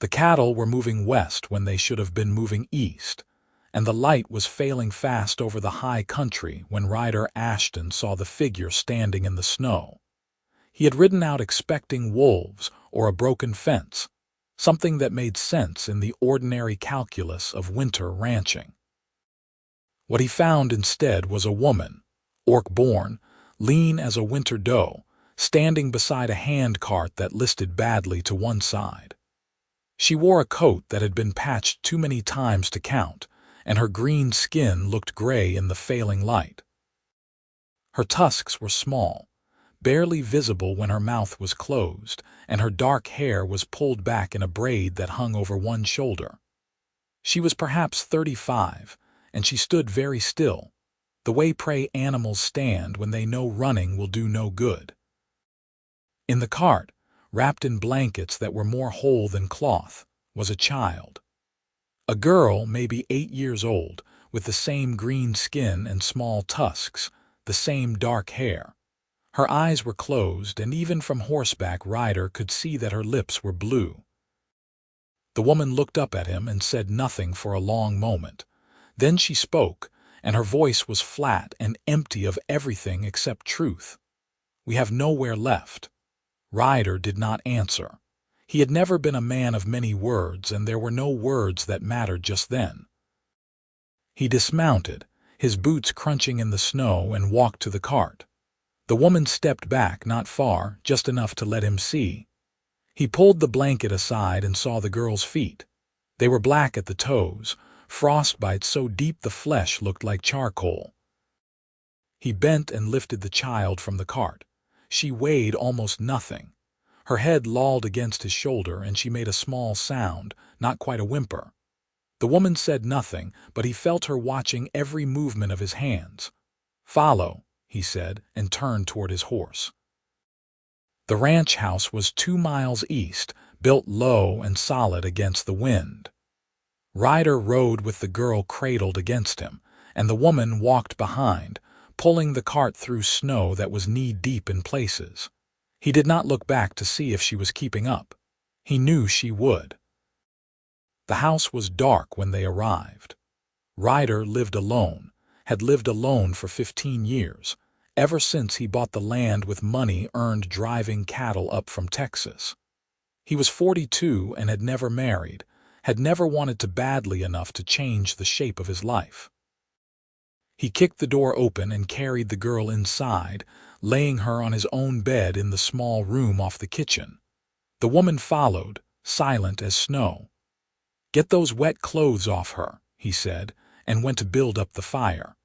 The cattle were moving west when they should have been moving east, and the light was failing fast over the high country when Ryder Ashton saw the figure standing in the snow. He had ridden out expecting wolves or a broken fence, something that made sense in the ordinary calculus of winter ranching. What he found instead was a woman, orc-born, lean as a winter doe, standing beside a hand cart that listed badly to one side. She wore a coat that had been patched too many times to count, and her green skin looked gray in the failing light. Her tusks were small, barely visible when her mouth was closed, and her dark hair was pulled back in a braid that hung over one shoulder. She was perhaps 35, and she stood very still, the way prey animals stand when they know running will do no good. In the cart, wrapped in blankets that were more whole than cloth, was a child. A girl, maybe 8 years old, with the same green skin and small tusks, the same dark hair. Her eyes were closed, and even from horseback Ryder could see that her lips were blue. The woman looked up at him and said nothing for a long moment. Then she spoke, and her voice was flat and empty of everything except truth. "We have nowhere left." Ryder did not answer. He had never been a man of many words, and there were no words that mattered just then. He dismounted, his boots crunching in the snow, and walked to the cart. The woman stepped back, not far, just enough to let him see. He pulled the blanket aside and saw the girl's feet. They were black at the toes, frostbite so deep the flesh looked like charcoal. He bent and lifted the child from the cart. She weighed almost nothing. Her head lolled against his shoulder, and she made a small sound, not quite a whimper. The woman said nothing, but he felt her watching every movement of his hands. "Follow," he said, and turned toward his horse. The ranch house was 2 miles east, built low and solid against the wind. Ryder rode with the girl cradled against him, and the woman walked behind, pulling the cart through snow that was knee-deep in places. He did not look back to see if she was keeping up. He knew she would. The house was dark when they arrived. Ryder lived alone, had lived alone for 15 years, ever since he bought the land with money earned driving cattle up from Texas. He was 42 and had never married, had never wanted to badly enough to change the shape of his life. He kicked the door open and carried the girl inside, laying her on his own bed in the small room off the kitchen. The woman followed, silent as snow. "Get those wet clothes off her," he said, and went to build up the fire.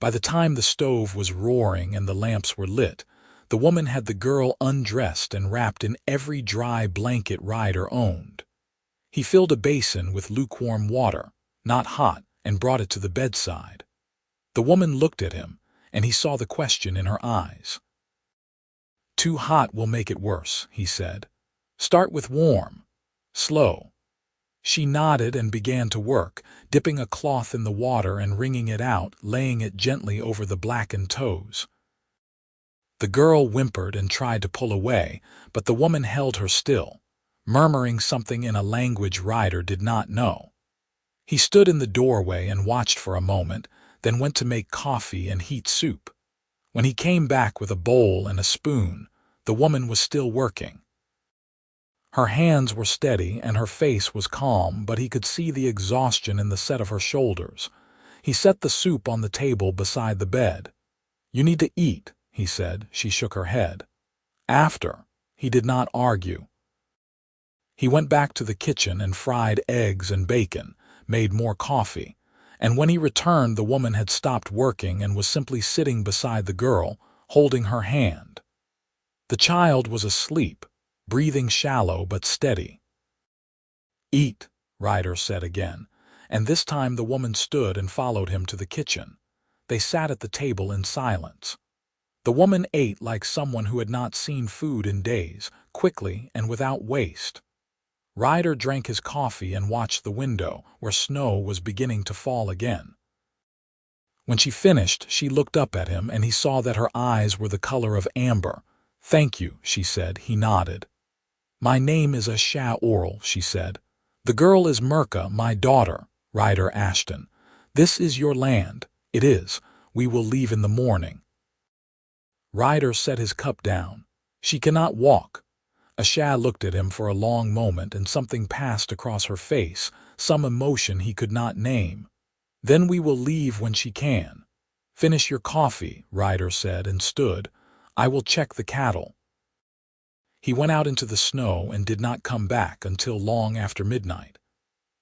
By the time the stove was roaring and the lamps were lit, the woman had the girl undressed and wrapped in every dry blanket Ryder owned. He filled a basin with lukewarm water, not hot, and brought it to the bedside. The woman looked at him, and he saw the question in her eyes. "Too hot will make it worse," he said. "Start with warm. Slow." She nodded and began to work, dipping a cloth in the water and wringing it out, laying it gently over the blackened toes. The girl whimpered and tried to pull away, but the woman held her still, murmuring something in a language Ryder did not know. He stood in the doorway and watched for a moment, then went to make coffee and heat soup. When he came back with a bowl and a spoon, the woman was still working. Her hands were steady and her face was calm, but he could see the exhaustion in the set of her shoulders. He set the soup on the table beside the bed. "You need to eat," he said. She shook her head. "After." He did not argue. He went back to the kitchen and fried eggs and bacon, made more coffee, and when he returned the woman had stopped working and was simply sitting beside the girl, holding her hand. The child was asleep, breathing shallow but steady. "Eat," Ryder said again, and this time the woman stood and followed him to the kitchen. They sat at the table in silence. The woman ate like someone who had not seen food in days, quickly and without waste. Ryder drank his coffee and watched the window, where snow was beginning to fall again. When she finished, she looked up at him, and he saw that her eyes were the color of amber. "Thank you," she said. He nodded. My name is Asha Oral, she said. The girl is Mirka, my daughter, Ryder Ashton. This is your land. It is. We will leave in the morning. Ryder set his cup down. She cannot walk. Asha looked at him for a long moment, and something passed across her face, some emotion he could not name. Then we will leave when she can. Finish your coffee, Ryder said, and stood. I will check the cattle. He went out into the snow and did not come back until long after midnight.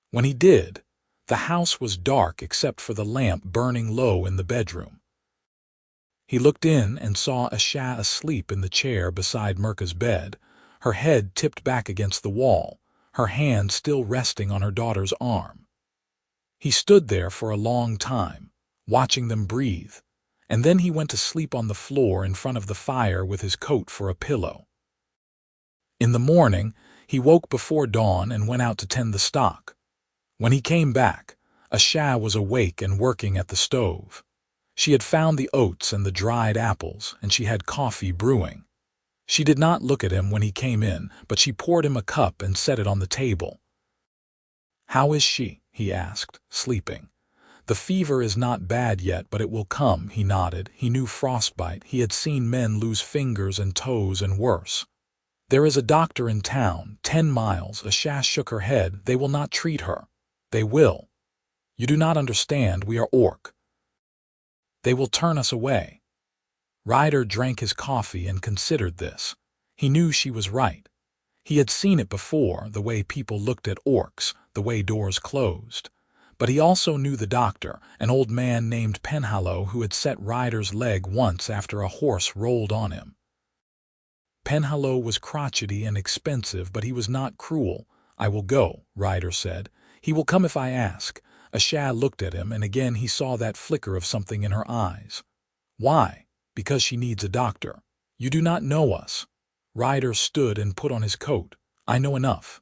When he did, the house was dark except for the lamp burning low in the bedroom. He looked in and saw Asha asleep in the chair beside Mirka's bed, her head tipped back against the wall, her hand still resting on her daughter's arm. He stood there for a long time, watching them breathe, and then he went to sleep on the floor in front of the fire with his coat for a pillow. In the morning, he woke before dawn and went out to tend the stock. When he came back, Asha was awake and working at the stove. She had found the oats and the dried apples, and she had coffee brewing. She did not look at him when he came in, but she poured him a cup and set it on the table. "How is she?" he asked, sleeping. "The fever is not bad yet, but it will come," he nodded. He knew frostbite. He had seen men lose fingers and toes and worse. "There is a doctor in town, 10 miles. Asha shook her head. "They will not treat her." "They will." "You do not understand. We are orc. They will turn us away." Ryder drank his coffee and considered this. He knew she was right. He had seen it before, the way people looked at orcs, the way doors closed. But he also knew the doctor, an old man named Penhallow, who had set Ryder's leg once after a horse rolled on him. Penhallow was crotchety and expensive, but he was not cruel. "I will go," Ryder said. "He will come if I ask." Asha looked at him, and again he saw that flicker of something in her eyes. "Why?" "Because she needs a doctor." "You do not know us." Ryder stood and put on his coat. "I know enough."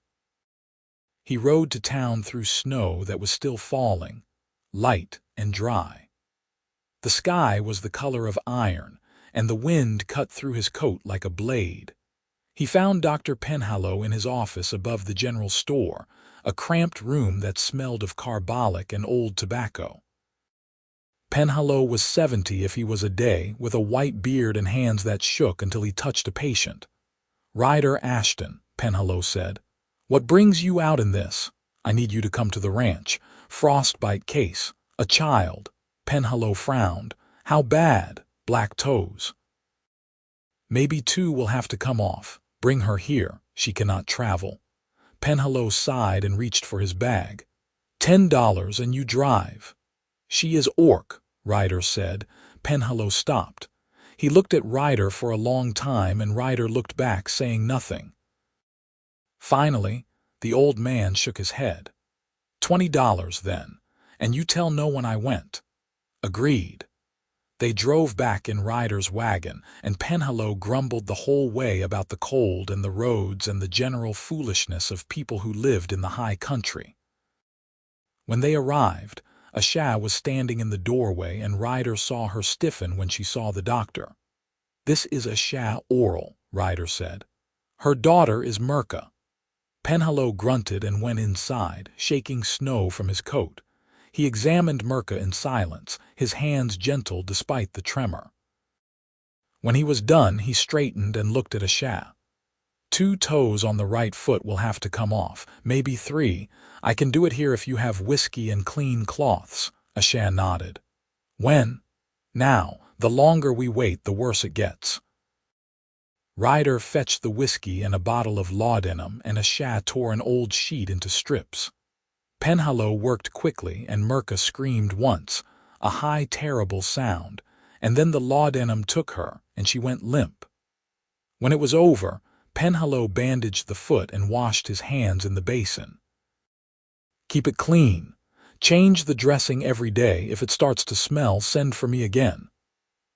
He rode to town through snow that was still falling, light and dry. The sky was the color of iron, and the wind cut through his coat like a blade. He found Dr. Penhallow in his office above the general store, a cramped room that smelled of carbolic and old tobacco. Penhallow was 70 if he was a day, with a white beard and hands that shook until he touched a patient. "Ryder Ashton," Penhallow said. "What brings you out in this?" "I need you to come to the ranch. Frostbite case. A child." Penhallow frowned. "How bad?" "Black toes." "Maybe 2 will have to come off. Bring her here. She cannot travel." Penhallow sighed and reached for his bag. $10 and you drive." "She is orc," Ryder said. Penhallow stopped. He looked at Ryder for a long time, and Ryder looked back, saying nothing. Finally, the old man shook his head. $20 then, and you tell no one I went." "Agreed." They drove back in Ryder's wagon, and Penhallow grumbled the whole way about the cold and the roads and the general foolishness of people who lived in the high country. When they arrived, Asha was standing in the doorway, and Ryder saw her stiffen when she saw the doctor. "This is Asha Oral," Ryder said. "Her daughter is Mirka." Penhallow grunted and went inside, shaking snow from his coat. He examined Mirka in silence, his hands gentle despite the tremor. When he was done, he straightened and looked at Asha. 2 toes on the right foot will have to come off, maybe 3. I can do it here if you have whiskey and clean cloths." Asha nodded. "When?" "Now. The longer we wait, the worse it gets." Ryder fetched the whiskey and a bottle of laudanum, and Asha tore an old sheet into strips. Penhallow worked quickly, and Mirka screamed once, a high, terrible sound, and then the laudanum took her, and she went limp. When it was over, Penhallow bandaged the foot and washed his hands in the basin. "Keep it clean. Change the dressing every day. If it starts to smell, send for me again."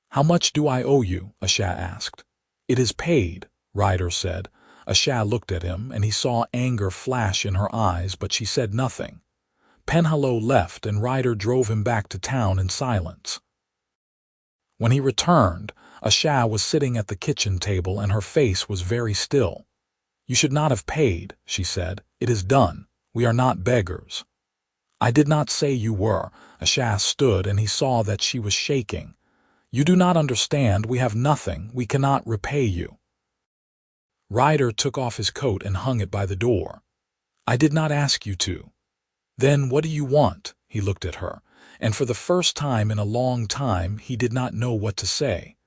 "How much do I owe you?" Asha asked. "It is paid," Ryder said. Asha looked at him, and he saw anger flash in her eyes, but she said nothing. Penhallow left, and Ryder drove him back to town in silence. When he returned, Asha was sitting at the kitchen table, and her face was very still. You should not have paid, she said. It is done. We are not beggars. I did not say you were. Ashas stood, and he saw that she was shaking. You do not understand. We have nothing. We cannot repay you. Ryder took off his coat and hung it by the door. I did not ask you to. Then what do you want? He looked at her, and for the first time in a long time he did not know what to say.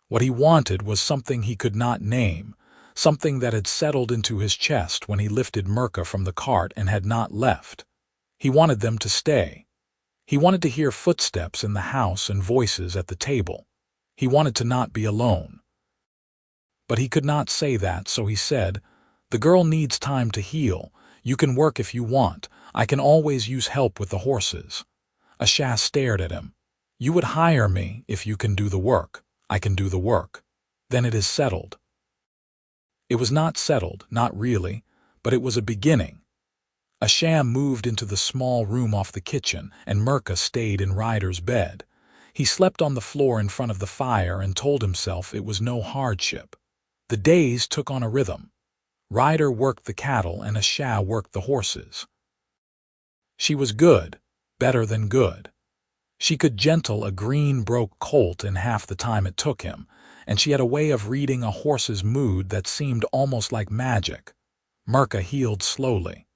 What he wanted was something he could not name, something that had settled into his chest when he lifted Mirka from the cart and had not left. He wanted them to stay. He wanted to hear footsteps in the house and voices at the table. He wanted to not be alone. But he could not say that, so he said, The girl needs time to heal. You can work if you want. I can always use help with the horses. Ashas stared at him. You would hire me if you can do the work. I can do the work. Then it is settled. It was not settled, not really, but it was a beginning. Asham moved into the small room off the kitchen, and Mirka stayed in Ryder's bed. He slept on the floor in front of the fire and told himself it was no hardship. The days took on a rhythm. Ryder worked the cattle and Ashah worked the horses. She was good, better than good. She could gentle a green-broke colt in half the time it took him, and she had a way of reading a horse's mood that seemed almost like magic. Mirka healed slowly.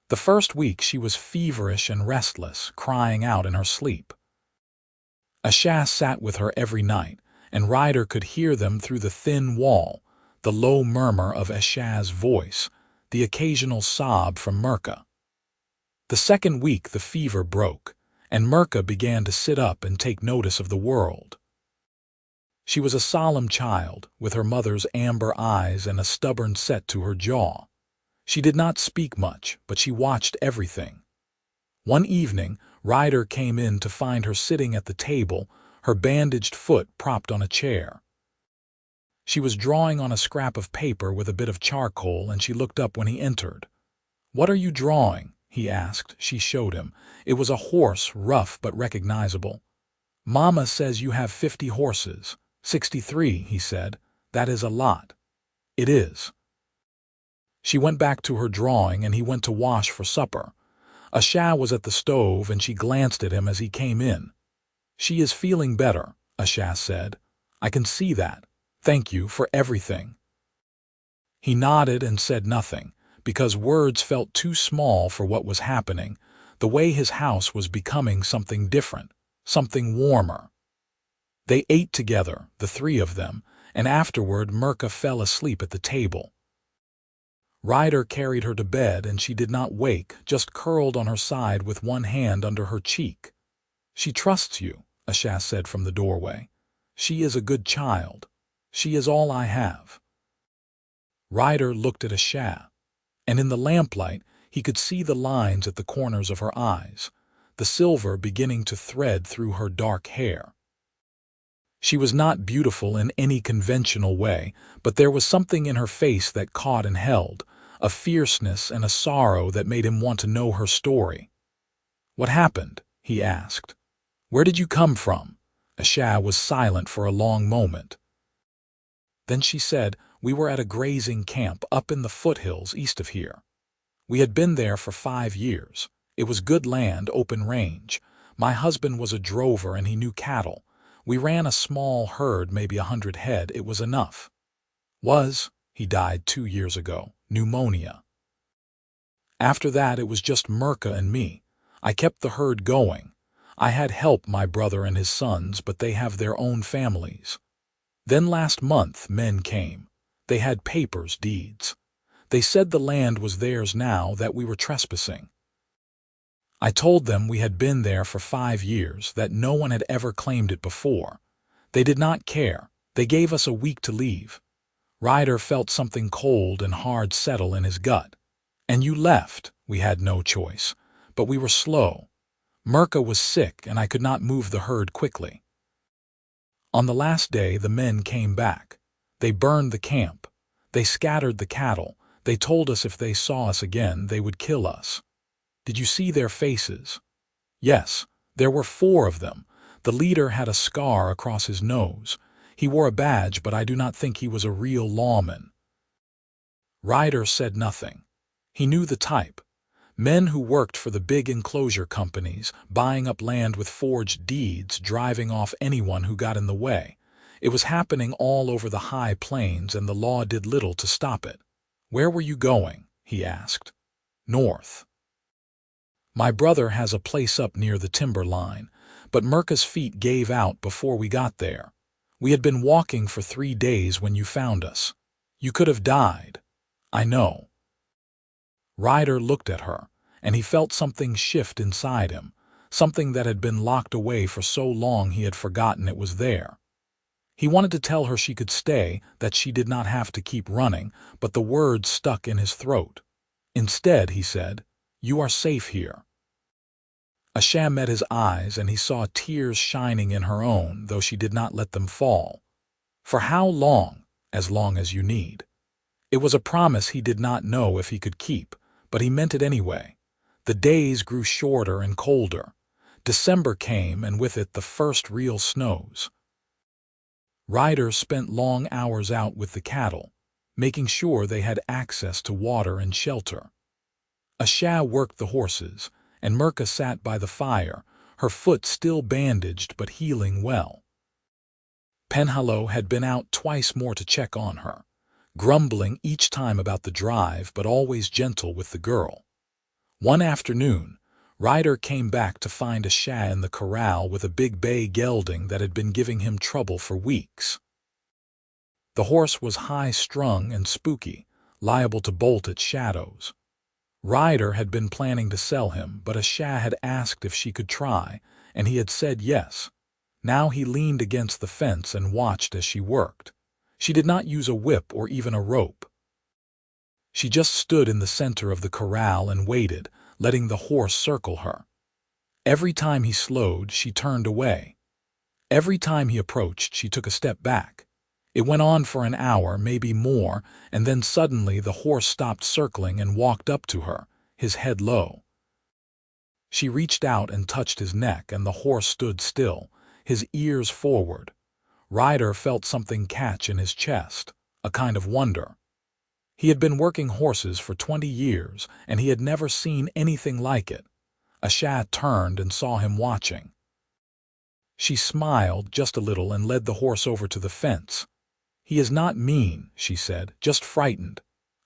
The first week she was feverish and restless, crying out in her sleep. Ashah sat with her every night, and Ryder could hear them through the thin wall, the low murmur of Ashah's voice, the occasional sob from Mirka. The second week the fever broke, and Mirka began to sit up and take notice of the world. She was a solemn child, with her mother's amber eyes and a stubborn set to her jaw. She did not speak much, but she watched everything. One evening, Ryder came in to find her sitting at the table, her bandaged foot propped on a chair. She was drawing on a scrap of paper with a bit of charcoal, and she looked up when he entered. "What are you drawing?" he asked. She showed him. It was a horse, rough but recognizable. "Mama says you have 50 horses. 63, he said. "That is a lot." "It is." She went back to her drawing, and he went to wash for supper. Ashah was at the stove, and she glanced at him as he came in. "She is feeling better," Ashah said. "I can see that. Thank you for everything." He nodded and said nothing, because words felt too small for what was happening, the way his house was becoming something different, something warmer. They ate together, the three of them, and afterward Mirka fell asleep at the table. Ryder carried her to bed, and she did not wake, just curled on her side with one hand under her cheek. "She trusts you," Ashah said from the doorway. "She is a good child. She is all I have." Ryder looked at Ashah, and in the lamplight he could see the lines at the corners of her eyes, the silver beginning to thread through her dark hair. She was not beautiful in any conventional way, but there was something in her face that caught and held, a fierceness and a sorrow that made him want to know her story. "What happened?" he asked. "Where did you come from?" Ashah was silent for a long moment. Then she said, "We were at a grazing camp up in the foothills east of here. We had been there for 5 years. It was good land, open range. My husband was a drover and he knew cattle. We ran a small herd, maybe 100 head. It was enough. He died 2 years ago, pneumonia. After that, it was just Mirka and me. I kept the herd going. I had help, my brother and his sons, but they have their own families. Then last month, men came. They had papers, deeds. They said the land was theirs now, that we were trespassing. I told them we had been there for 5 years, that no one had ever claimed it before. They did not care. They gave us a week to leave. Ryder felt something cold and hard settle in his gut. "And you left." "We had no choice. But we were slow. Mirka was sick, and I could not move the herd quickly. On the last day, the men came back. They burned the camp. They scattered the cattle. They told us if they saw us again, they would kill us." "Did you see their faces?" "Yes. There were 4 of them. The leader had a scar across his nose. He wore a badge, but I do not think he was a real lawman." Ryder said nothing. He knew the type. Men who worked for the big enclosure companies, buying up land with forged deeds, driving off anyone who got in the way. It was happening all over the high plains, and the law did little to stop it. "Where were you going?" he asked. "North. My brother has a place up near the timber line, but Mirka's feet gave out before we got there. We had been walking for 3 days when you found us. You could have died." "I know." Ryder looked at her, and he felt something shift inside him, something that had been locked away for so long he had forgotten it was there. He wanted to tell her she could stay, that she did not have to keep running, but the words stuck in his throat. Instead, he said, "You are safe here." Asha met his eyes, and he saw tears shining in her own, though she did not let them fall. "For how long?" "As long as you need." It was a promise he did not know if he could keep, but he meant it anyway. The days grew shorter and colder. December came, and with it the first real snows. Ryder spent long hours out with the cattle, making sure they had access to water and shelter. Asha worked the horses, and Mirka sat by the fire, her foot still bandaged but healing well. Penhallow had been out twice more to check on her, grumbling each time about the drive but always gentle with the girl. One afternoon, Ryder came back to find Asha in the corral with a big bay gelding that had been giving him trouble for weeks. The horse was high-strung and spooky, liable to bolt at shadows. Ryder had been planning to sell him, but Asha had asked if she could try, and he had said yes. Now he leaned against the fence and watched as she worked. She did not use a whip or even a rope. She just stood in the center of the corral and waited, letting the horse circle her. Every time he slowed, she turned away. Every time he approached, she took a step back. It went on for an hour, maybe more, and then suddenly the horse stopped circling and walked up to her, his head low. She reached out and touched his neck, and the horse stood still, his ears forward. Ryder felt something catch in his chest, a kind of wonder. He had been working horses for 20 years, and he had never seen anything like it. Asha turned and saw him watching. She smiled just a little and led the horse over to the fence. "He is not mean," she said, "just frightened.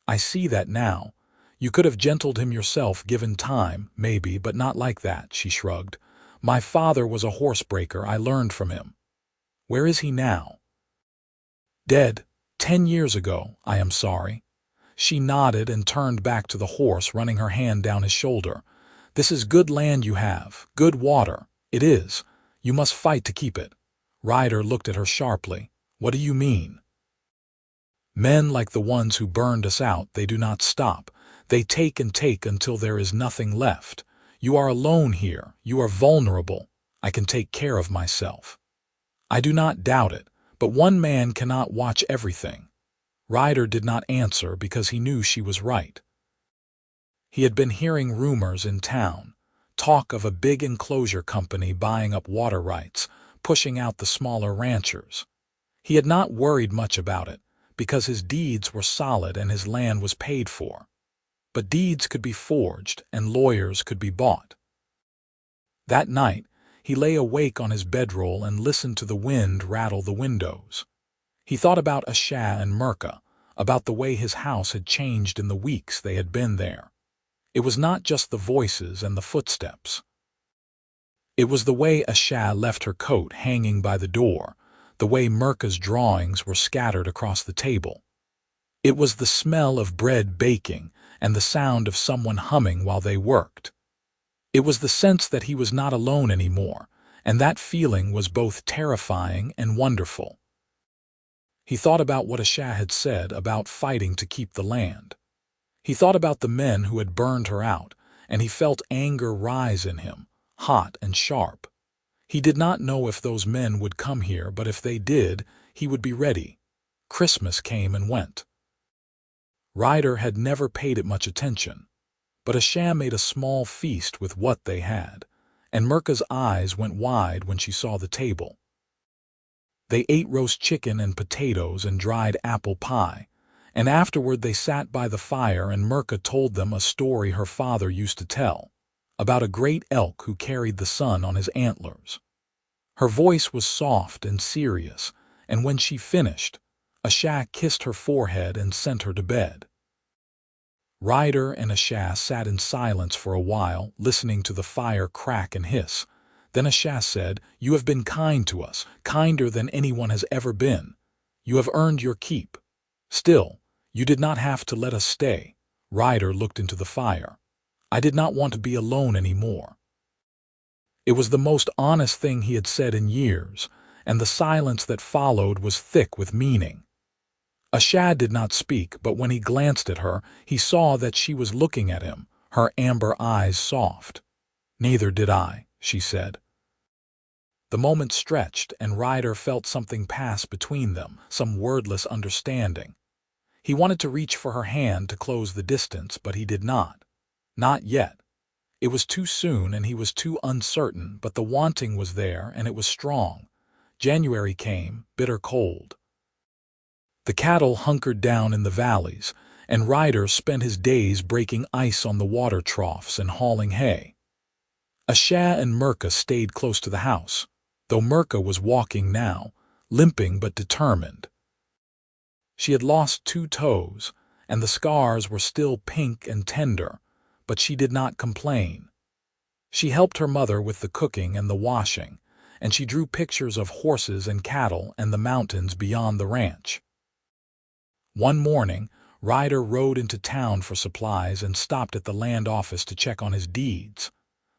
I see that now. You could have gentled him yourself given time, maybe, but not like that," she shrugged. "My father was a horsebreaker. I learned from him." "Where is he now?" "Dead. 10 years ago. I am sorry." She nodded and turned back to the horse, running her hand down his shoulder. "This is good land you have, good water. It is. You must fight to keep it." Ryder looked at her sharply. "What do you mean?" "Men like the ones who burned us out, they do not stop. They take and take until there is nothing left. You are alone here. You are vulnerable. I can take care of myself." "I do not doubt it, but one man cannot watch everything." Ryder did not answer because he knew she was right. He had been hearing rumors in town, talk of a big enclosure company buying up water rights, pushing out the smaller ranchers. He had not worried much about it, because his deeds were solid and his land was paid for. But deeds could be forged and lawyers could be bought. That night, he lay awake on his bedroll and listened to the wind rattle the windows. He thought about Asha and Mirka, about the way his house had changed in the weeks they had been there. It was not just the voices and the footsteps. It was the way Asha left her coat hanging by the door, the way Mirka's drawings were scattered across the table. It was the smell of bread baking and the sound of someone humming while they worked. It was the sense that he was not alone anymore, and that feeling was both terrifying and wonderful. He thought about what Asha had said about fighting to keep the land. He thought about the men who had burned her out, and he felt anger rise in him, hot and sharp. He did not know if those men would come here, but if they did, he would be ready. Christmas came and went. Ryder had never paid it much attention, but Asha made a small feast with what they had, and Mirka's eyes went wide when she saw the table. They ate roast chicken and potatoes and dried apple pie, and afterward they sat by the fire and Mirka told them a story her father used to tell, about a great elk who carried the sun on his antlers. Her voice was soft and serious, and when she finished, Asha kissed her forehead and sent her to bed. Ryder and Asha sat in silence for a while, listening to the fire crack and hiss. Then Asha said, "You have been kind to us, kinder than anyone has ever been. You have earned your keep. Still, you did not have to let us stay." Ryder looked into the fire. "I did not want to be alone anymore." It was the most honest thing he had said in years, and the silence that followed was thick with meaning. Asha did not speak, but when he glanced at her, he saw that she was looking at him, her amber eyes soft. "Neither did I," she said. The moment stretched, and Ryder felt something pass between them, some wordless understanding. He wanted to reach for her hand to close the distance, but he did not. Not yet. It was too soon and he was too uncertain, but the wanting was there and it was strong. January came, bitter cold. The cattle hunkered down in the valleys, and Ryder spent his days breaking ice on the water troughs and hauling hay. Asha and Mirka stayed close to the house, though Mirka was walking now, limping but determined. She had lost 2 toes, and the scars were still pink and tender, but she did not complain. She helped her mother with the cooking and the washing, and she drew pictures of horses and cattle and the mountains beyond the ranch. One morning, Ryder rode into town for supplies and stopped at the land office to check on his deeds.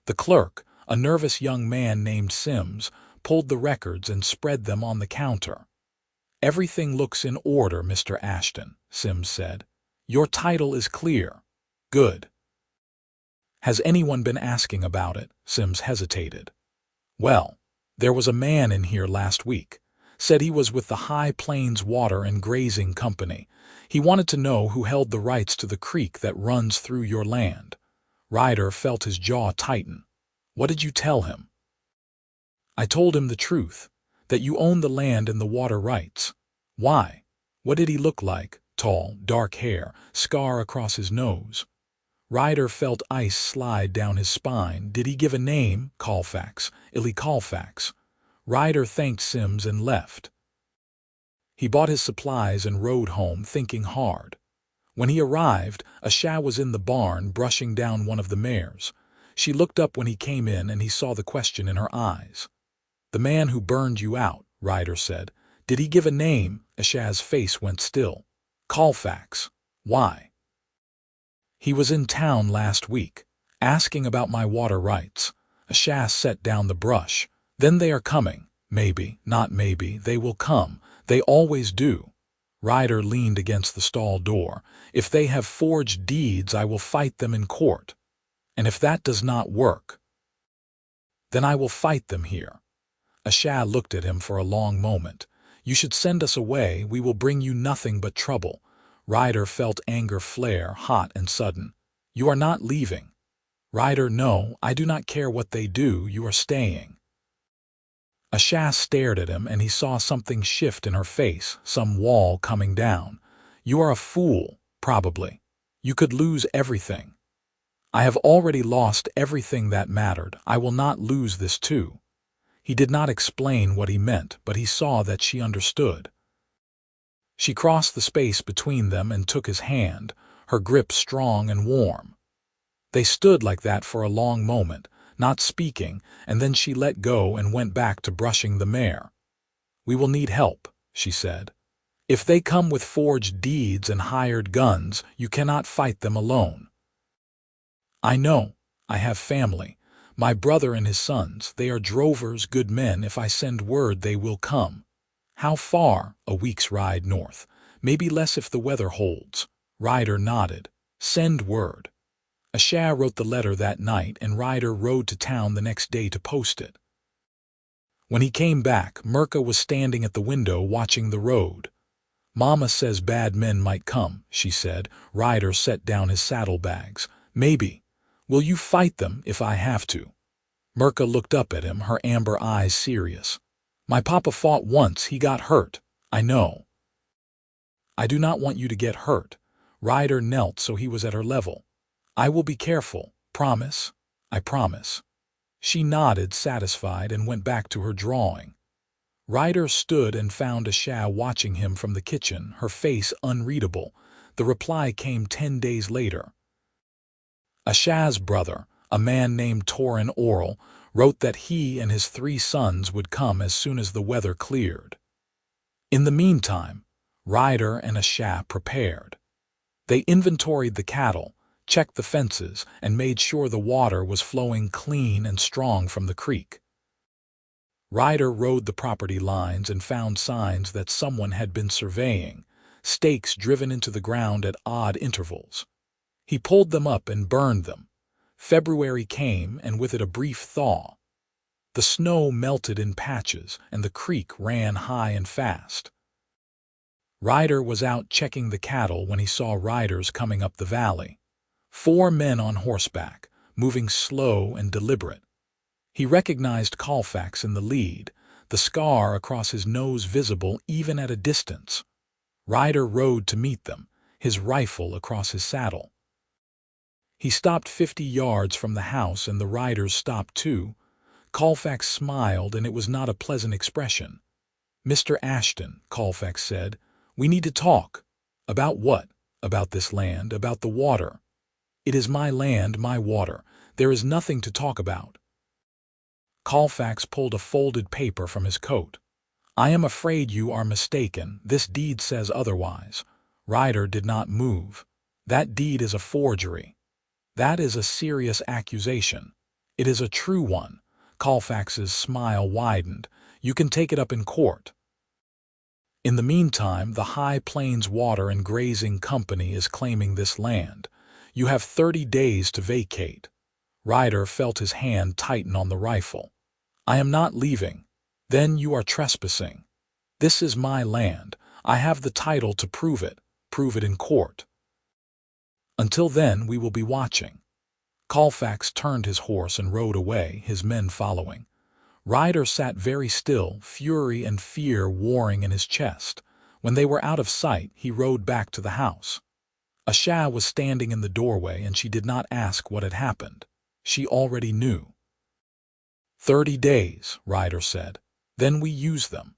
The clerk, a nervous young man named Sims, pulled the records and spread them on the counter. "Everything looks in order, Mr. Ashton," Sims said. "Your title is clear. Good." "Has anyone been asking about it?" Sims hesitated. "Well, there was a man in here last week. Said he was with the High Plains Water and Grazing Company. He wanted to know who held the rights to the creek that runs through your land." Ryder felt his jaw tighten. "What did you tell him?" "I told him the truth, that you own the land and the water rights." "Why? What did he look like?" "Tall, dark hair, scar across his nose." Ryder felt ice slide down his spine. "Did he give a name?" "Colfax, Illy Colfax." Ryder thanked Sims and left. He bought his supplies and rode home, thinking hard. When he arrived, Asha was in the barn brushing down one of the mares. She looked up when he came in and he saw the question in her eyes. "The man who burned you out," Ryder said. "Did he give a name?" Asha's face went still. "Colfax. Why?" "He was in town last week, asking about my water rights." Asha set down the brush. "Then they are coming. Maybe, not maybe, they will come. They always do." Ryder leaned against the stall door. "If they have forged deeds, I will fight them in court. And if that does not work, then I will fight them here." Asha looked at him for a long moment. "You should send us away. We will bring you nothing but trouble." Ryder felt anger flare, hot and sudden. "You are not leaving." Ryder, "No, I do not care what they do. You are staying." Asha stared at him and he saw something shift in her face, some wall coming down. "You are a fool, probably. You could lose everything." "I have already lost everything that mattered. I will not lose this too." He did not explain what he meant, but he saw that she understood. She crossed the space between them and took his hand, her grip strong and warm. They stood like that for a long moment, not speaking, and then she let go and went back to brushing the mare. "We will need help," she said. "If they come with forged deeds and hired guns, you cannot fight them alone." "I know. I have family. My brother and his sons, they are drovers, good men. If I send word, they will come." "How far?" "A week's ride north. Maybe less if the weather holds." Ryder nodded. "Send word." Asha wrote the letter that night, and Ryder rode to town the next day to post it. When he came back, Mirka was standing at the window watching the road. "Mama says bad men might come," she said. Ryder set down his saddlebags. "Maybe. Will you fight them if I have to?" Mirka looked up at him, her amber eyes serious. "My papa fought once. He got hurt. I know." I do not want you to get hurt. Ryder knelt so he was at her level. I will be careful. Promise? I promise. She nodded, satisfied, and went back to her drawing. Ryder stood and found Asha watching him from the kitchen, her face unreadable. The reply came 10 days later. Asha's brother, a man named Torin Oral, wrote that he and his 3 sons would come as soon as the weather cleared. In the meantime, Ryder and Asha prepared. They inventoried the cattle, checked the fences, and made sure the water was flowing clean and strong from the creek. Ryder rode the property lines and found signs that someone had been surveying, stakes driven into the ground at odd intervals. He pulled them up and burned them. February came, and with it a brief thaw. The snow melted in patches, and the creek ran high and fast. Ryder was out checking the cattle when he saw riders coming up the valley. 4 men on horseback, moving slow and deliberate. He recognized Colfax in the lead, the scar across his nose visible even at a distance. Ryder rode to meet them, his rifle across his saddle. He stopped 50 yards from the house, and the riders stopped too. Colfax smiled, and it was not a pleasant expression. "Mr. Ashton," Colfax said, "we need to talk." "About what?" "About this land, about the water." "It is my land, my water. There is nothing to talk about." Colfax pulled a folded paper from his coat. "I am afraid you are mistaken. This deed says otherwise." Ryder did not move. "That deed is a forgery." "That is a serious accusation." "It is a true one." Colfax's smile widened. "You can take it up in court." In the meantime, the High Plains Water and Grazing Company is claiming this land. You have 30 days to vacate. Ryder felt his hand tighten on the rifle. "I am not leaving." "Then you are trespassing." "This is my land. I have the title to prove it. Prove it in court." "Until then, we will be watching." Colfax turned his horse and rode away, his men following. Ryder sat very still, fury and fear warring in his chest. When they were out of sight, he rode back to the house. Asha was standing in the doorway, and she did not ask what had happened. She already knew. 30 days, Ryder said. Then we use them.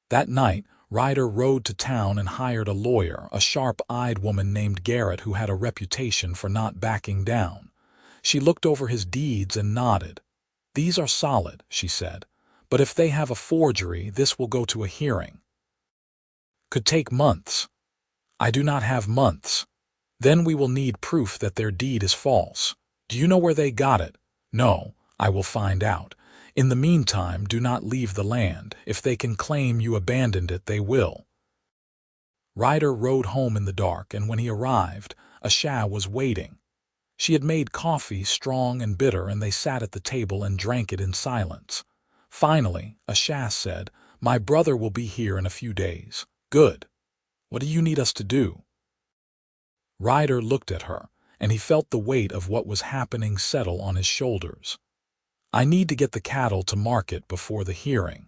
That night, Ryder rode to town and hired a lawyer, a sharp-eyed woman named Garrett who had a reputation for not backing down. She looked over his deeds and nodded. "These are solid," she said, "but if they have a forgery, this will go to a hearing. Could take months." "I do not have months." "Then we will need proof that their deed is false." "Do you know where they got it?" "No, I will find out. In the meantime, do not leave the land. If they can claim you abandoned it, they will." Ryder rode home in the dark, and when he arrived, Asha was waiting. She had made coffee, strong and bitter, and they sat at the table and drank it in silence. Finally, Asha said, "My brother will be here in a few days." "Good. What do you need us to do?" Ryder looked at her, and he felt the weight of what was happening settle on his shoulders. "I need to get the cattle to market before the hearing.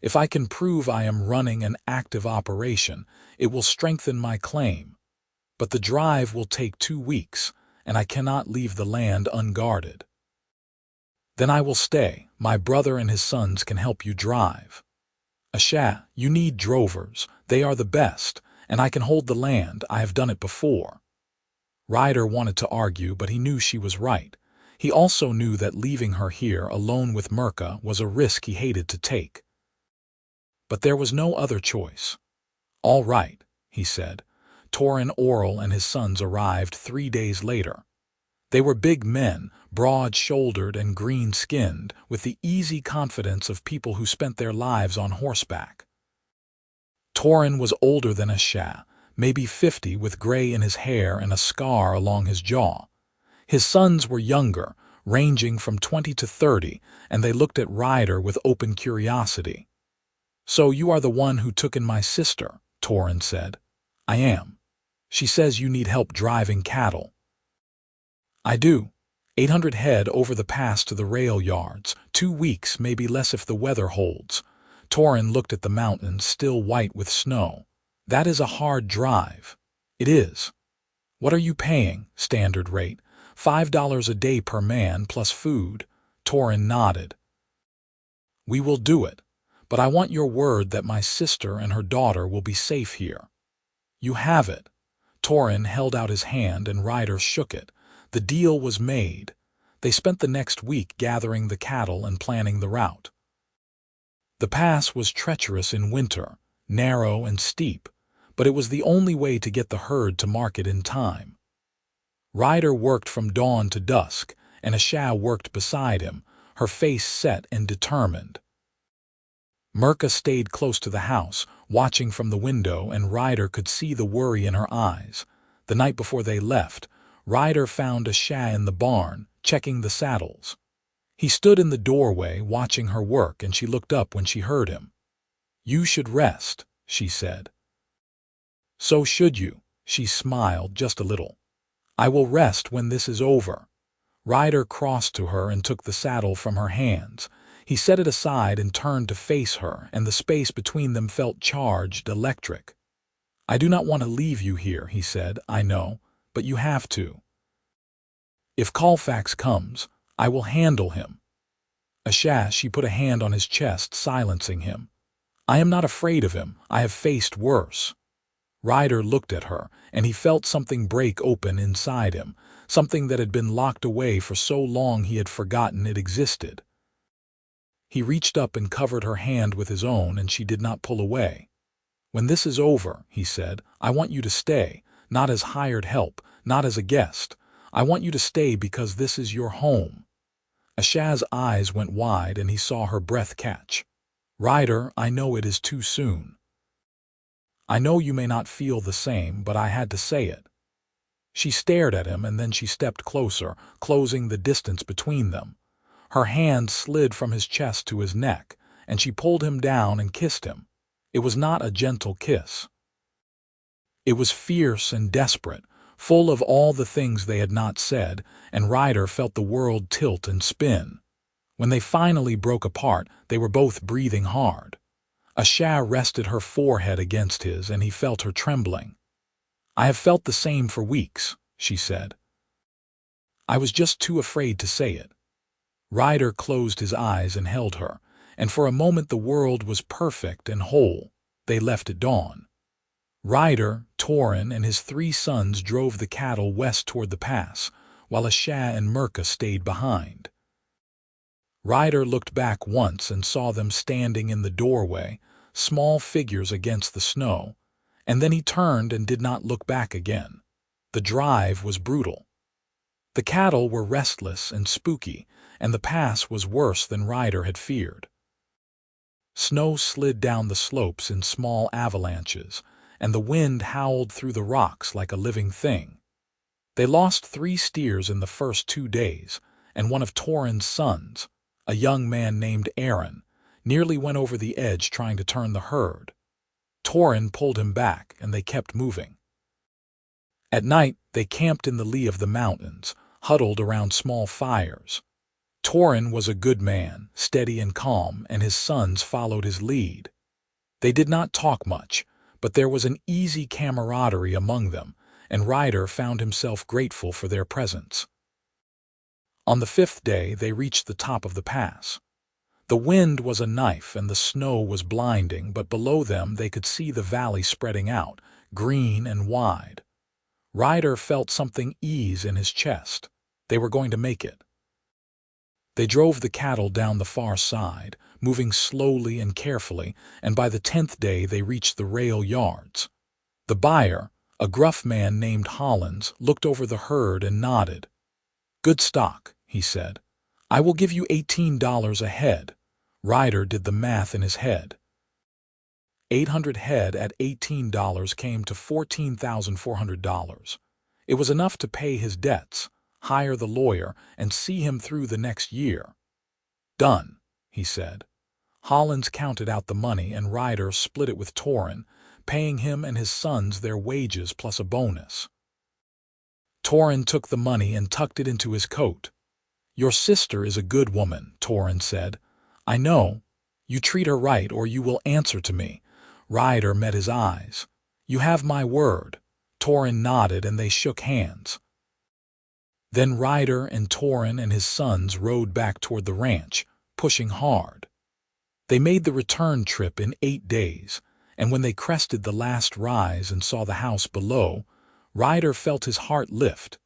If I can prove I am running an active operation, it will strengthen my claim. But the drive will take 2 weeks, and I cannot leave the land unguarded." "Then I will stay. My brother and his sons can help you drive." "Asha, you need drovers. They are the best, and I can hold the land. I have done it before." Ryder wanted to argue, but he knew she was right. He also knew that leaving her here alone with Mirka was a risk he hated to take. But there was no other choice. "All right," he said. Torin Oral and his sons arrived 3 days later. They were big men, broad-shouldered and green-skinned, with the easy confidence of people who spent their lives on horseback. Torin was older than Asha, maybe 50, with gray in his hair and a scar along his jaw. His sons were younger, ranging from 20 to 30, and they looked at Ryder with open curiosity. "So you are the one who took in my sister," Torin said. "I am. She says you need help driving cattle." "I do. 800 head over the pass to the rail yards. 2 weeks, maybe less if the weather holds." Torin looked at the mountains, still white with snow. That is a hard drive. It is. What are you paying? Standard rate. $5 a day per man plus food. Torin nodded. We will do it, but I want your word that my sister and her daughter will be safe here. You have it. Torin held out his hand and Ryder shook it. The deal was made. They spent the next week gathering the cattle and planning the route. The pass was treacherous in winter, narrow and steep, but it was the only way to get the herd to market in time. Ryder worked from dawn to dusk, and Asha worked beside him, her face set and determined. Mirka stayed close to the house, watching from the window, and Ryder could see the worry in her eyes. The night before they left, Ryder found Asha in the barn, checking the saddles. He stood in the doorway, watching her work, and she looked up when she heard him. You should rest, she said. So should you, she smiled just a little. I will rest when this is over. Ryder crossed to her and took the saddle from her hands. He set it aside and turned to face her, and the space between them felt charged, electric. I do not want to leave you here, he said, I know, but you have to. If Colfax comes, I will handle him. Asha, she put a hand on his chest, silencing him. I am not afraid of him. I have faced worse. Ryder looked at her, and he felt something break open inside him, something that had been locked away for so long he had forgotten it existed. He reached up and covered her hand with his own, and she did not pull away. When this is over, he said, I want you to stay, not as hired help, not as a guest. I want you to stay because this is your home. Asha's eyes went wide, and he saw her breath catch. Ryder, I know it is too soon. I know you may not feel the same, but I had to say it. She stared at him, and then she stepped closer, closing the distance between them. Her hand slid from his chest to his neck, and she pulled him down and kissed him. It was not a gentle kiss. It was fierce and desperate, full of all the things they had not said, and Ryder felt the world tilt and spin. When they finally broke apart, they were both breathing hard. Asha rested her forehead against his, and he felt her trembling. I have felt the same for weeks, she said. I was just too afraid to say it. Ryder closed his eyes and held her, and for a moment the world was perfect and whole. They left at dawn. Ryder, Torin, and his 3 sons drove the cattle west toward the pass, while Asha and Mirka stayed behind. Ryder looked back once and saw them standing in the doorway, small figures against the snow, and then he turned and did not look back again. The drive was brutal. The cattle were restless and spooky, and the pass was worse than Ryder had feared. Snow slid down the slopes in small avalanches, and the wind howled through the rocks like a living thing. They lost 3 steers in the first 2 days, and one of Torin's sons, a young man named Aaron, nearly went over the edge trying to turn the herd. Torin pulled him back, and they kept moving. At night, they camped in the lee of the mountains, huddled around small fires. Torin was a good man, steady and calm, and his sons followed his lead. They did not talk much, but there was an easy camaraderie among them, and Ryder found himself grateful for their presence. On the 5th day, they reached the top of the pass. The wind was a knife and the snow was blinding, but below them they could see the valley spreading out, green and wide. Ryder felt something ease in his chest. They were going to make it. They drove the cattle down the far side, moving slowly and carefully, and by the 10th day they reached the rail yards. The buyer, a gruff man named Hollins, looked over the herd and nodded. Good stock, he said. I will give you $18 a head. Ryder did the math in his head. 800 head at $18 came to $14,400. It was enough to pay his debts, hire the lawyer, and see him through the next year. Done, he said. Hollins counted out the money, and Ryder split it with Torin, paying him and his sons their wages plus a bonus. Torin took the money and tucked it into his coat. Your sister is a good woman, Torin said. I know. You treat her right or you will answer to me. Ryder met his eyes. You have my word. Torin nodded and they shook hands. Then Ryder and Torin and his sons rode back toward the ranch, pushing hard. They made the return trip in 8 days, and when they crested the last rise and saw the house below, Ryder felt his heart lift.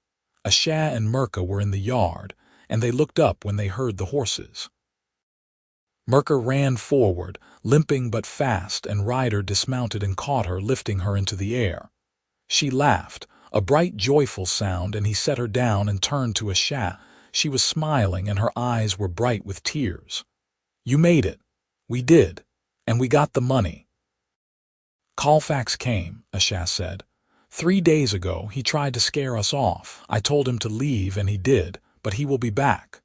Asha and Mirka were in the yard, and they looked up when they heard the horses. Mirka ran forward, limping but fast, and Ryder dismounted and caught her, lifting her into the air. She laughed, a bright, joyful sound, and he set her down and turned to Asha. She was smiling, and her eyes were bright with tears. You made it. We did. And we got the money. Colfax came, Asha said. 3 days ago, he tried to scare us off. I told him to leave, and he did, but he will be back.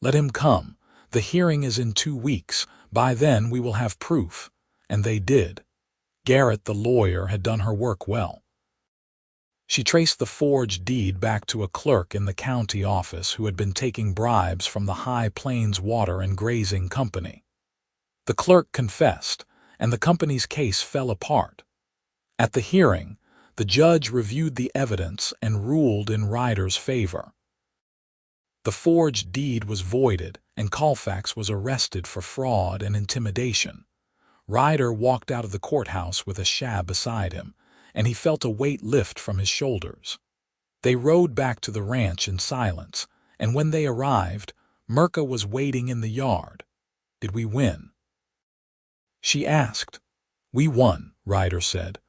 Let him come. The hearing is in 2 weeks. By then we will have proof. And they did. Garrett, the lawyer, had done her work well. She traced the forged deed back to a clerk in the county office who had been taking bribes from the High Plains Water and Grazing Company. The clerk confessed, and the company's case fell apart. At the hearing, the judge reviewed the evidence and ruled in Ryder's favor. The forged deed was voided, and Colfax was arrested for fraud and intimidation. Ryder walked out of the courthouse with Asha beside him, and he felt a weight lift from his shoulders. They rode back to the ranch in silence, and when they arrived, Mirka was waiting in the yard. Did we win? She asked. We won, Ryder said.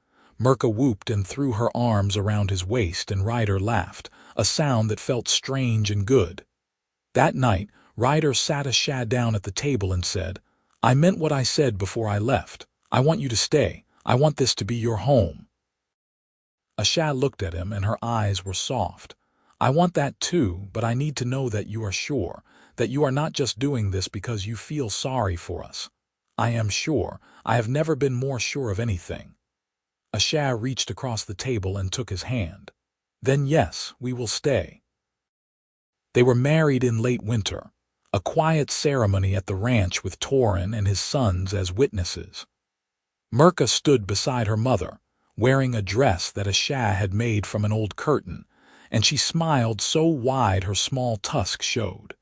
Mirka whooped and threw her arms around his waist, and Ryder laughed, a sound that felt strange and good. That night, Ryder sat Asha down at the table and said, I meant what I said before I left. I want you to stay. I want this to be your home. Asha looked at him, and her eyes were soft. I want that too, but I need to know that you are sure, that you are not just doing this because you feel sorry for us. I am sure. I have never been more sure of anything. Asha reached across the table and took his hand. Then yes, we will stay. They were married in late winter, a quiet ceremony at the ranch with Torin and his sons as witnesses. Mirka stood beside her mother, wearing a dress that Asha had made from an old curtain, and she smiled so wide her small tusk showed.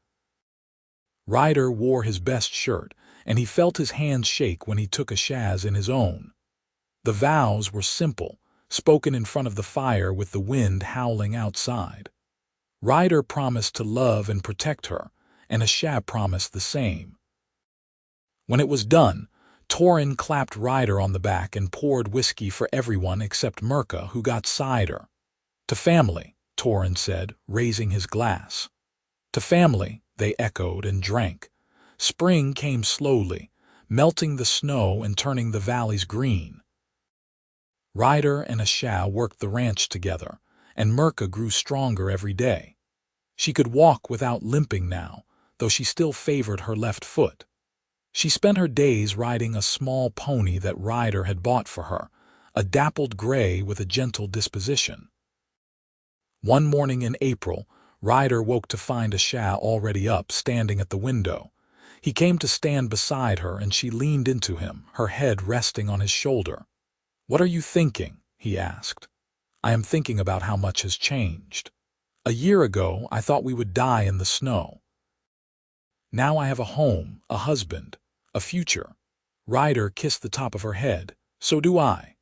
Ryder wore his best shirt, and he felt his hands shake when he took Asha's in his own. The vows were simple, spoken in front of the fire with the wind howling outside. Ryder promised to love and protect her, and Asha promised the same. When it was done, Torin clapped Ryder on the back and poured whiskey for everyone except Mirka, who got cider. To family, Torin said, raising his glass. To family, they echoed and drank. Spring came slowly, melting the snow and turning the valleys green. Ryder and Asha worked the ranch together, and Mirka grew stronger every day. She could walk without limping now, though she still favored her left foot. She spent her days riding a small pony that Ryder had bought for her, a dappled gray with a gentle disposition. One morning in April, Ryder woke to find Asha already up, standing at the window. He came to stand beside her, and she leaned into him, her head resting on his shoulder. What are you thinking? He asked. I am thinking about how much has changed. A year ago, I thought we would die in the snow. Now I have a home, a husband, a future. Ryder kissed the top of her head. So do I.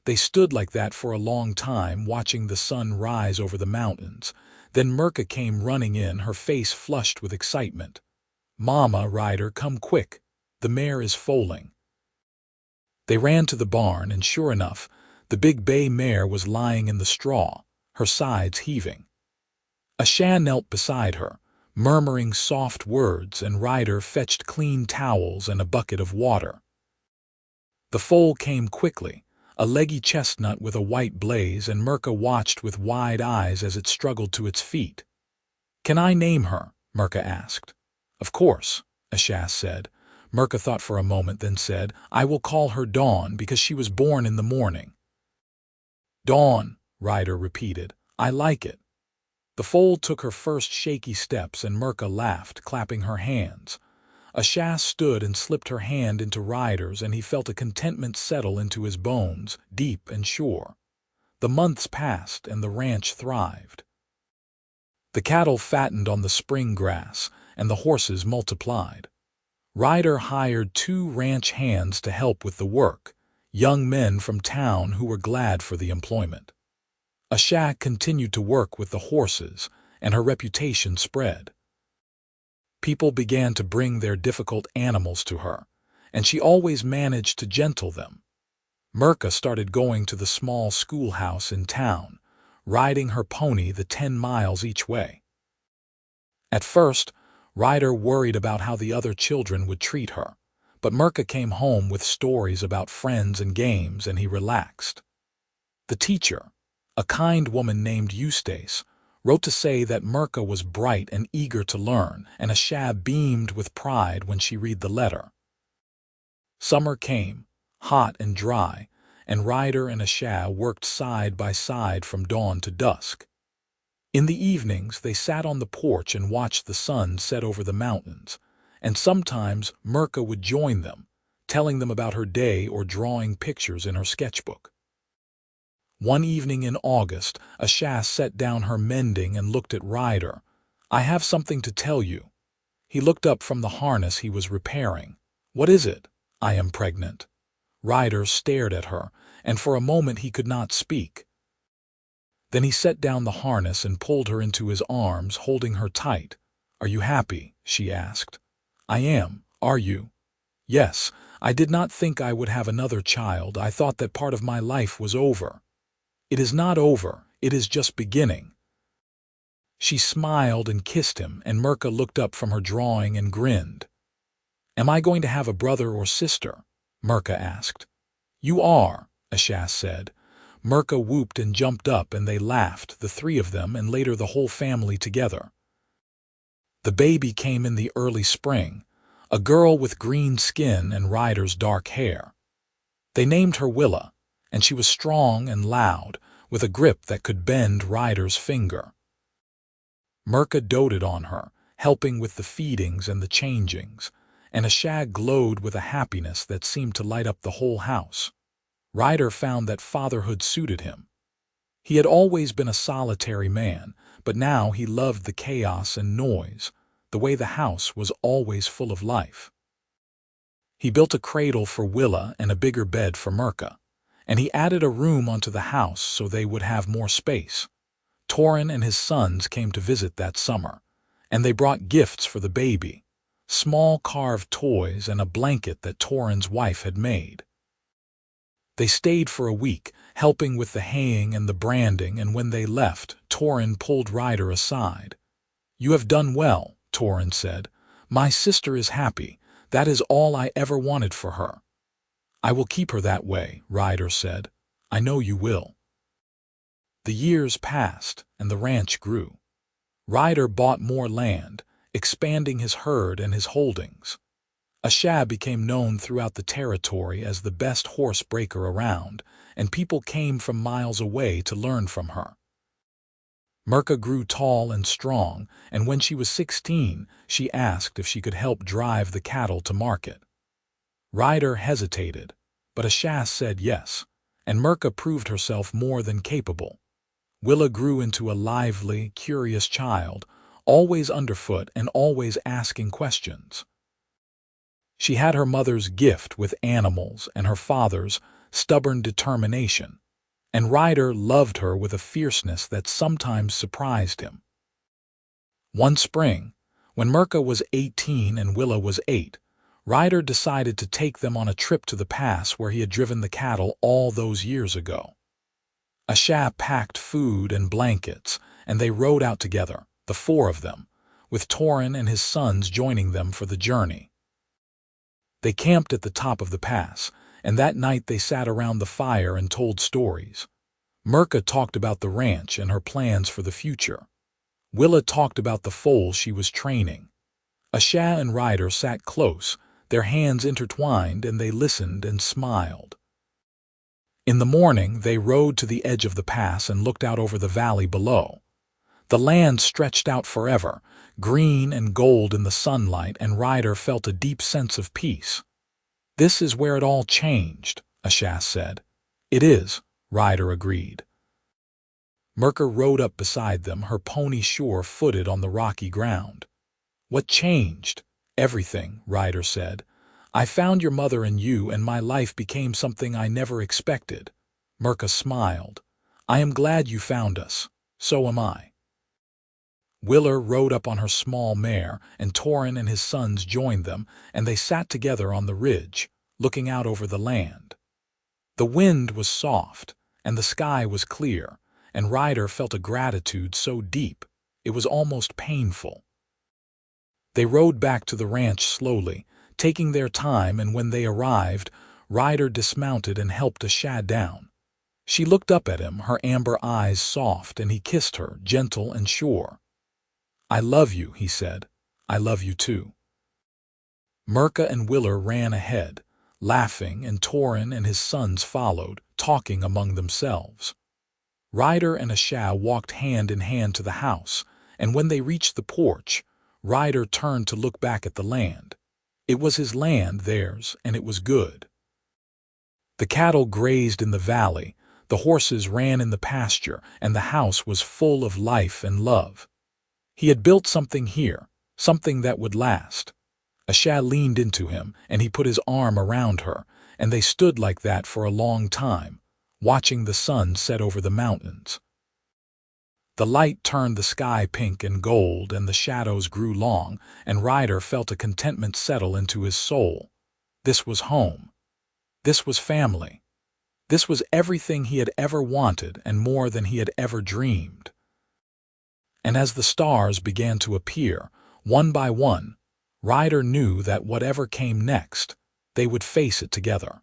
They stood like that for a long time, watching the sun rise over the mountains. Then Mirka came running in, her face flushed with excitement. Mama, Ryder, come quick. The mare is foaling. They ran to the barn, and sure enough, the big bay mare was lying in the straw, her sides heaving. Asha knelt beside her, murmuring soft words, and Ryder fetched clean towels and a bucket of water. The foal came quickly, a leggy chestnut with a white blaze, and Mirka watched with wide eyes as it struggled to its feet. Can I name her? Mirka asked. Of course, Asha said. Mirka thought for a moment, then said, I will call her Dawn because she was born in the morning. Dawn, Ryder repeated. I like it. The foal took her first shaky steps, and Mirka laughed, clapping her hands. Asha stood and slipped her hand into Ryder's, and he felt a contentment settle into his bones, deep and sure. The months passed, and the ranch thrived. The cattle fattened on the spring grass, and the horses multiplied. Ryder hired 2 ranch hands to help with the work, young men from town who were glad for the employment. Asha continued to work with the horses, and her reputation spread. People began to bring their difficult animals to her, and she always managed to gentle them. Mirka started going to the small schoolhouse in town, riding her pony the 10 miles each way. At first, Ryder worried about how the other children would treat her, but Mirka came home with stories about friends and games, and he relaxed. The teacher, a kind woman named Eustace, wrote to say that Mirka was bright and eager to learn, and Asha beamed with pride when she read the letter. Summer came, hot and dry, and Ryder and Asha worked side by side from dawn to dusk. In the evenings, they sat on the porch and watched the sun set over the mountains, and sometimes Mirka would join them, telling them about her day or drawing pictures in her sketchbook. One evening in August, Asha set down her mending and looked at Ryder. "I have something to tell you." He looked up from the harness he was repairing. "What is it?" "I am pregnant." Ryder stared at her, and for a moment he could not speak. Then he set down the harness and pulled her into his arms, holding her tight. "Are you happy?" she asked. "I am. Are you?" "Yes. I did not think I would have another child. I thought that part of my life was over." "It is not over. It is just beginning." She smiled and kissed him, and Mirka looked up from her drawing and grinned. "Am I going to have a brother or sister?" Mirka asked. "You are," Asha said. Mirka whooped and jumped up, and they laughed, the 3 of them, and later the whole family together. The baby came in the early spring, a girl with green skin and Ryder's dark hair. They named her Willa, and she was strong and loud, with a grip that could bend Ryder's finger. Mirka doted on her, helping with the feedings and the changings, and Asha glowed with a happiness that seemed to light up the whole house. Ryder found that fatherhood suited him. He had always been a solitary man, but now he loved the chaos and noise, the way the house was always full of life. He built a cradle for Willa and a bigger bed for Mirka, and he added a room onto the house so they would have more space. Torin and his sons came to visit that summer, and they brought gifts for the baby, small carved toys and a blanket that Torin's wife had made. They stayed for a week, helping with the haying and the branding, and when they left, Torin pulled Ryder aside. "You have done well," Torin said. "My sister is happy. That is all I ever wanted for her." "I will keep her that way," Ryder said. "I know you will." The years passed, and the ranch grew. Ryder bought more land, expanding his herd and his holdings. Asha became known throughout the territory as the best horse breaker around, and people came from miles away to learn from her. Mirka grew tall and strong, and when she was 16, she asked if she could help drive the cattle to market. Ryder hesitated, but Asha said yes, and Mirka proved herself more than capable. Willa grew into a lively, curious child, always underfoot and always asking questions. She had her mother's gift with animals and her father's stubborn determination, and Ryder loved her with a fierceness that sometimes surprised him. One spring, when Mirka was 18 and Willa was 8, Ryder decided to take them on a trip to the pass where he had driven the cattle all those years ago. Asha packed food and blankets, and they rode out together, the 4 of them, with Torin and his sons joining them for the journey. They camped at the top of the pass, and that night they sat around the fire and told stories. Mirka talked about the ranch and her plans for the future. Willa talked about the foal she was training. Asha and Ryder sat close, their hands intertwined, and they listened and smiled. In the morning, they rode to the edge of the pass and looked out over the valley below. The land stretched out forever, green and gold in the sunlight, and Ryder felt a deep sense of peace. "This is where it all changed," Ashton said. "It is," Ryder agreed. Mirka rode up beside them, her pony sure-footed on the rocky ground. "What changed?" "Everything," Ryder said. "I found your mother and you, and my life became something I never expected." Mirka smiled. "I am glad you found us. So am I." Willer rode up on her small mare, and Torin and his sons joined them, and they sat together on the ridge, looking out over the land. The wind was soft, and the sky was clear, and Ryder felt a gratitude so deep it was almost painful. They rode back to the ranch slowly, taking their time, and when they arrived, Ryder dismounted and helped Ashton down. She looked up at him, her amber eyes soft, and he kissed her, gentle and sure. "I love you," he said. "I love you too." Mirka and Willer ran ahead, laughing, and Torin and his sons followed, talking among themselves. Ryder and Ashton walked hand in hand to the house, and when they reached the porch, Ryder turned to look back at the land. It was his land, theirs, and it was good. The cattle grazed in the valley, the horses ran in the pasture, and the house was full of life and love. He had built something here, something that would last. Ashton leaned into him, and he put his arm around her, and they stood like that for a long time, watching the sun set over the mountains. The light turned the sky pink and gold, and the shadows grew long, and Ryder felt a contentment settle into his soul. This was home. This was family. This was everything he had ever wanted, and more than he had ever dreamed. And as the stars began to appear, one by one, Ryder knew that whatever came next, they would face it together.